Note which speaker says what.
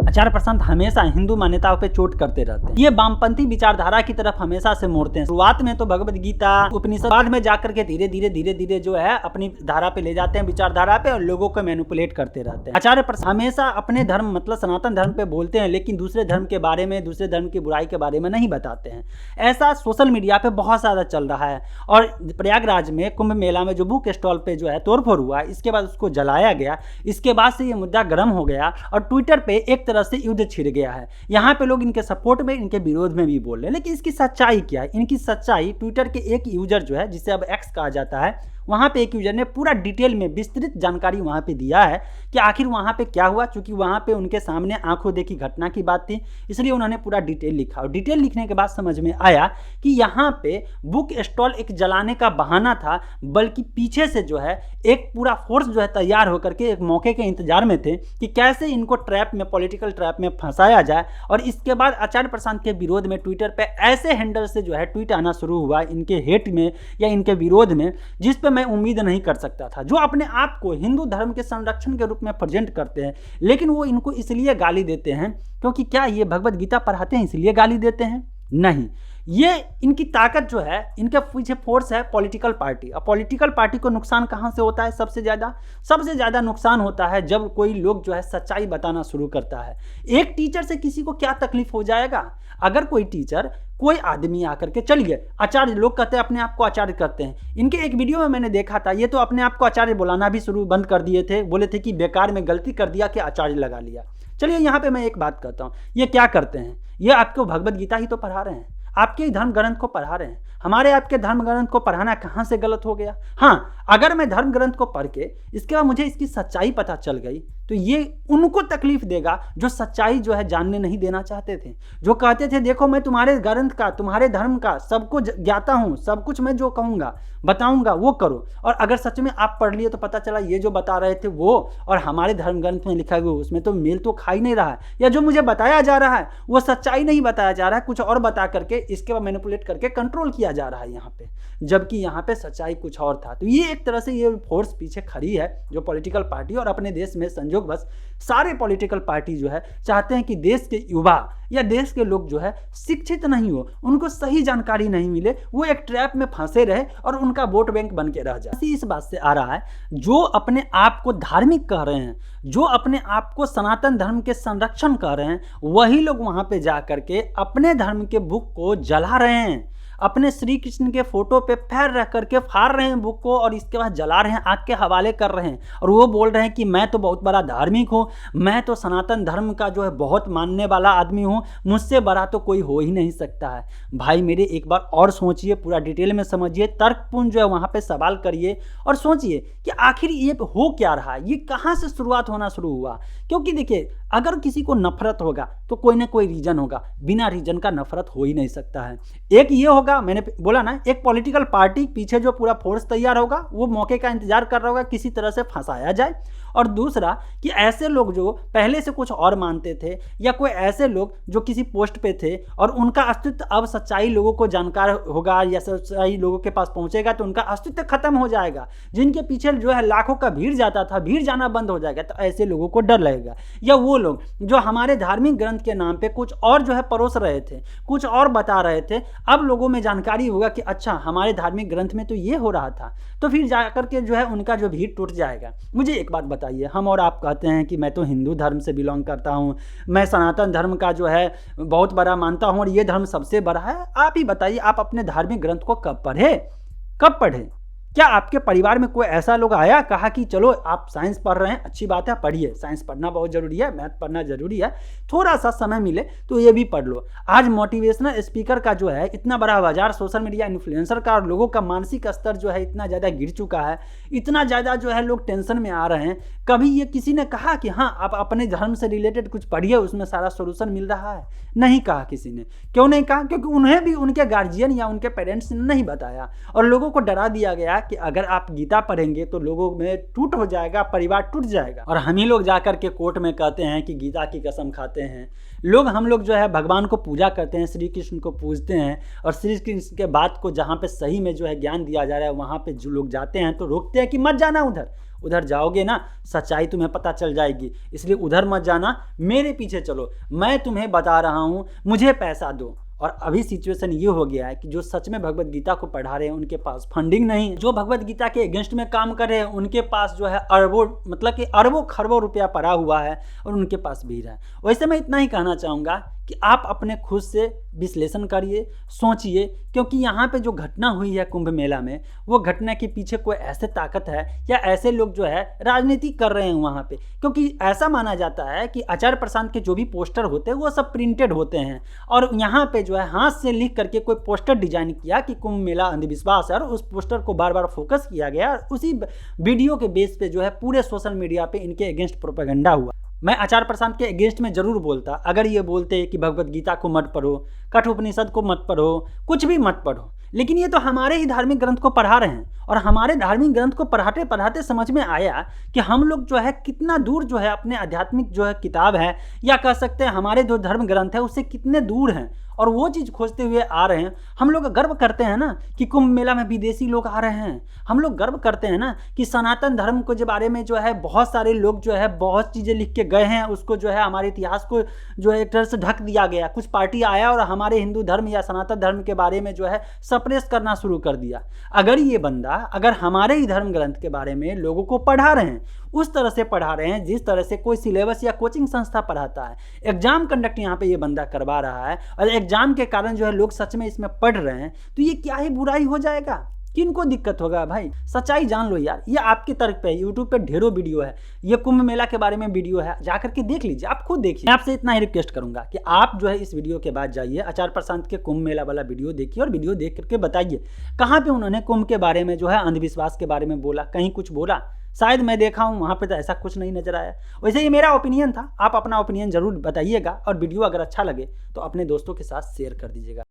Speaker 1: आचार्य प्रशांत हमेशा हिंदू मान्यताओं पे चोट करते रहते हैं। ये वामपंथी विचारधारा की तरफ हमेशा से मोड़ते हैं। शुरुआत में तो भगवत गीता उपनिषद, बाद में जाकर के धीरे धीरे जो है अपनी धारा पे ले जाते हैं, विचारधारा पे, और लोगों को मैनिपुलेट करते रहते हैं। आचार्य प्रशांत हमेशा अपने धर्म मतलब सनातन धर्म पे बोलते हैं, लेकिन दूसरे धर्म के बारे में, दूसरे धर्म की बुराई के बारे में नहीं बताते हैं। ऐसा सोशल मीडिया पे बहुत ज्यादा चल रहा है। और प्रयागराज में कुंभ मेला में जो बुक स्टॉल पे जो है तोड़फोड़ हुआ, इसके बाद उसको जलाया गया, इसके बाद से ये मुद्दा गर्म हो गया और ट्विटर पे एक तरह से युद्ध छिड़ गया है। यहाँ पे लोग इनके सपोर्ट में, इनके विरोध में भी बोल रहे हैं, लेकिन इसकी सच्चाई क्या है? इनकी सच्चाई, ट्विटर के एक यूजर जो है, जिसे अब एक्स कहा जाता है, वहाँ पे एक यूजर ने पूरा डिटेल में विस्तृत जानकारी वहाँ पे दिया है कि आखिर वहाँ पे क्या हुआ। चूंकि वहाँ पे उनके सामने आंखों देखी घटना की बात थी, इसलिए उन्होंने पूरा डिटेल लिखा। और डिटेल लिखने के बाद समझ में आया कि यहाँ पे बुक स्टॉल एक जलाने का बहाना था, बल्कि पीछे से जो है एक पूरा फोर्स जो है तैयार होकर के एक मौके के इंतजार में थे कि कैसे इनको ट्रैप में, पॉलिटिकल ट्रैप में फंसाया जाए। और इसके बाद आचार्य प्रशांत के विरोध में ट्विटर पे ऐसे हैंडल से जो है ट्वीट आना शुरू हुआ इनके हेट में या इनके विरोध में, जिस पे मैं उम्मीद नहीं कर सकता था। जो अपने आप को हिंदू धर्म के संरक्षण के रूप में प्रेजेंट करते हैं, लेकिन वो इनको इसलिए गाली देते हैं क्योंकि क्या ये भगवत गीता पढ़ाते हैं इसलिए गाली देते हैं? नहीं, ये इनकी ताकत जो है, इनके पीछे फोर्स है पॉलिटिकल पार्टी। अब पॉलिटिकल पार्टी को नुकसान कहाँ से होता है? सबसे ज़्यादा नुकसान होता है जब कोई लोग जो है सच्चाई बताना शुरू करता है। एक टीचर से किसी को क्या तकलीफ हो जाएगा? अगर कोई टीचर, कोई आदमी आकर के, चलिए आचार्य, लोग कहते हैं अपने आप को आचार्य करते हैं। इनके एक वीडियो में मैंने देखा था, ये तो अपने आप को आचार्य बुलाना भी बंद कर दिए थे, बोले थे कि बेकार में गलती कर दिया कि आचार्य लगा लिया। चलिए यहाँ पे मैं एक बात कहता हूँ, ये क्या करते हैं? ये आपको भगवत गीता ही तो पढ़ा रहे हैं, आपके ही धर्म ग्रंथ को पढ़ा रहे हैं। हमारे आपके धर्म ग्रंथ को पढ़ाना कहाँ से गलत हो गया? हाँ, अगर मैं धर्म ग्रंथ को पढ़ के इसके बाद मुझे इसकी सच्चाई पता चल गई, तो ये उनको तकलीफ देगा जो सच्चाई जो है जानने नहीं देना चाहते थे, जो कहते थे देखो मैं तुम्हारे ग्रंथ का, तुम्हारे धर्म का सब कुछ ज्ञाता हूँ, सब कुछ मैं जो कहूँगा बताऊँगा वो करो। और अगर सच में आप पढ़ लिए तो पता चला ये जो बता रहे थे वो और हमारे धर्म ग्रंथ में लिखा हुआ उसमें तो मेल तो खा ही नहीं रहा है, या जो मुझे बताया जा रहा है वो सच्चाई नहीं बताया जा रहा है, कुछ और बता करके इसके बाद मैनिपुलेट करके कंट्रोल किया जा रहा है यहाँ पे, जबकि यहाँ पे सच्चाई कुछ और था। तो ये एक तरह से ये फोर्स पीछे खड़ी है जो पॉलिटिकल पार्टी, और अपने देश में संजोगवश सारे पॉलिटिकल पार्टी जो है चाहते हैं कि देश के युवा या देश के लोग जो है शिक्षित नहीं हो, उनको सही जानकारी नहीं मिले, वो एक ट्रैप में फंसे रहे और उनका वोट बैंक बन के रह जाए। इस बात से आ रहा है, जो अपने आप को धार्मिक कह रहे हैं, जो अपने आप को सनातन धर्म के संरक्षण कह रहे हैं, वही लोग वहां पे जा करके अपने धर्म के बुक को जला रहे हैं, अपने श्री कृष्ण के फोटो पे पैर रख करके फाड़ रहे हैं बुक को और इसके बाद जला रहे हैं, आग के हवाले कर रहे हैं। और वो बोल रहे हैं कि मैं तो बहुत बड़ा धार्मिक हूँ, मैं तो सनातन धर्म का जो है बहुत मानने वाला आदमी हूँ, मुझसे बड़ा तो कोई हो ही नहीं सकता है। भाई मेरे एक बार और सोचिए, पूरा डिटेल में समझिए, तर्कपूर्ण जो है वहाँ पे सवाल करिए और सोचिए कि आखिर ये हो क्या रहा है, ये कहाँ से शुरुआत होना शुरू हुआ। क्योंकि देखिए, अगर किसी को नफरत होगा तो कोई ना कोई रीजन होगा, बिना रीजन का नफरत हो ही नहीं सकता है। एक ये होगा, मैंने बोला ना, एक पॉलिटिकल पार्टी पीछे जो पूरा फोर्स तैयार होगा वो मौके का इंतजार कर रहा होगा किसी तरह से फंसाया जाए, और दूसरा कि ऐसे लोग जो पहले से कुछ और मानते थे या कोई ऐसे लोग जो किसी पोस्ट पे थे और उनका अस्तित्व अब सच्चाई लोगों को जानकार होगा या सच्चाई लोगों के पास पहुंचेगा तो उनका अस्तित्व खत्म हो जाएगा। जिनके पीछे जो है लाखों का भीड़ जाता था, भीड़ जाना बंद हो जाएगा, तो ऐसे लोगों को डर लगेगा। या वो लोग जो हमारे धार्मिक ग्रंथ के नाम पे कुछ और जो है परोस रहे थे, कुछ और बता रहे थे, अब लोगों में जानकारी होगा कि अच्छा हमारे धार्मिक ग्रंथ में तो ये हो रहा था, तो फिर जाकर के जो है उनका जो भीड़ टूट जाएगा। मुझे एक बात बताइए, हम और आप कहते हैं कि मैं तो हिंदू धर्म से बिलोंग करता हूँ, मैं सनातन धर्म का जो है बहुत बड़ा मानता हूँ और ये धर्म सबसे बड़ा है। आप ही बताइए, आप अपने धार्मिक ग्रंथ को कब पढ़े? क्या आपके परिवार में कोई ऐसा लोग आया, कहा कि चलो आप साइंस पढ़ रहे हैं, अच्छी बात है, पढ़िए, साइंस पढ़ना बहुत जरूरी है, मैथ पढ़ना जरूरी है, थोड़ा सा समय मिले तो ये भी पढ़ लो। आज मोटिवेशनल स्पीकर का जो है इतना बड़ा बाजार, सोशल मीडिया इन्फ्लुएंसर का, और लोगों का मानसिक स्तर जो है इतना ज़्यादा गिर चुका है, इतना ज़्यादा जो है लोग टेंशन में आ रहे हैं। कभी ये किसी ने कहा कि हाँ आप अपने धर्म से रिलेटेड कुछ पढ़िए, उसमें सारा सोल्यूशन मिल रहा है? नहीं कहा किसी ने। क्यों नहीं कहा? क्योंकि उन्हें भी उनके गार्जियन या उनके पेरेंट्स ने नहीं बताया, और लोगों को डरा दिया गया कि अगर आप गीता पढ़ेंगे तो लोगों में टूट हो जाएगा, परिवार टूट जाएगा। और हम ही लोग जाकर के कोर्ट में कहते हैं कि गीता की कसम खाते हैं लोग, हम लोग जो है भगवान को पूजा करते हैं, श्री कृष्ण को पूजते हैं, और श्री कृष्ण के बात को जहाँ पे सही में जो है ज्ञान दिया जा रहा है वहाँ पे जो लोग जाते हैं तो रोकते हैं कि मत जाना उधर, उधर जाओगे ना सच्चाई तुम्हें पता चल जाएगी। इसलिए उधर मत जाना, मेरे पीछे चलो, मैं तुम्हें बता रहा हूँ, मुझे पैसा दो। और अभी सिचुएशन ये हो गया है कि जो सच में भगवत गीता को पढ़ा रहे हैं उनके पास फंडिंग नहीं है, जो भगवत गीता के अगेंस्ट में काम कर रहे हैं उनके पास जो है अरबों, मतलब कि अरबों खरबों रुपया पड़ा हुआ है और उनके पास भीड़ है। वैसे मैं इतना ही कहना चाहूँगा कि आप अपने खुद से विश्लेषण करिए, सोचिए, क्योंकि यहाँ पे जो घटना हुई है कुंभ मेला में, वो घटना के पीछे कोई ऐसे ताकत है या ऐसे लोग जो है राजनीति कर रहे हैं वहाँ पे। क्योंकि ऐसा माना जाता है कि आचार्य प्रशांत के जो भी पोस्टर होते हैं वो सब प्रिंटेड होते हैं और यहाँ पे जो है हाथ से लिख करके कोई पोस्टर डिजाइन किया कि कुंभ मेला अंधविश्वास है और उस पोस्टर को बार बार फोकस किया गया और उसी वीडियो के बेस पे जो है पूरे सोशल मीडिया पे इनके अगेंस्ट प्रोपेगेंडा हुआ। मैं आचार्य प्रशांत के अगेंस्ट में जरूर बोलता अगर ये बोलते कि भगवत गीता को मत पढ़ो, कठोपनिषद को मत पढ़ो, कुछ भी मत पढ़ो, लेकिन ये तो हमारे ही धार्मिक ग्रंथ को पढ़ा रहे हैं और हमारे धार्मिक ग्रंथ को पढ़ाते पढ़ाते समझ में आया कि हम लोग जो है कितना दूर जो है अपने आध्यात्मिक जो है किताब है या कह सकते हैं हमारे जो धर्म ग्रंथ है उससे कितने दूर हैं और वो चीज़ खोजते हुए आ रहे हैं। हम लोग गर्व करते हैं ना कि कुंभ मेला में विदेशी लोग आ रहे हैं, हम लोग गर्व करते हैं ना कि सनातन धर्म को जो बारे में जो है बहुत सारे लोग जो है बहुत चीज़ें लिख के गए हैं, उसको जो है हमारे इतिहास को जो है एक तरह से ढक दिया गया। कुछ पार्टी आया और हमारे हिंदू धर्म या सनातन धर्म के बारे में जो है सप्रेस करना शुरू कर दिया। अगर ये बंदा अगर हमारे ही धर्म ग्रंथ के बारे में लोगों को पढ़ा रहे हैं, उस तरह से पढ़ा रहे हैं जिस तरह से कोई सिलेबस या कोचिंग संस्था पढ़ाता है, एग्जाम कंडक्ट यहाँ पे ये बंदा करवा रहा है और एग्जाम के कारण जो है लोग सच में इसमें पढ़ रहे हैं, तो ये क्या ही बुराई हो जाएगा? किनको दिक्कत होगा भाई? सच्चाई जान लो यार। ये आपके तर्क पे है, यूट्यूब पे ढेरों वीडियो है, ये कुंभ मेला के बारे में वीडियो है, जाकर के देख लीजिए, आप खुद देखिए। मैं आपसे इतना ही रिक्वेस्ट करूंगा कि आप जो है इस वीडियो के बाद जाइए आचार्य प्रशांत के कुंभ मेला वाला वीडियो देखिए और वीडियो देख करके बताइए कहाँ पे उन्होंने कुंभ के बारे में जो है अंधविश्वास के बारे में बोला, कहीं कुछ बोला? शायद मैं देखा हूँ वहाँ पे तो ऐसा कुछ नहीं नजर आया। वैसे ये मेरा ओपिनियन था, आप अपना ओपिनियन जरूर बताइएगा और वीडियो अगर अच्छा लगे तो अपने दोस्तों के साथ शेयर कर दीजिएगा।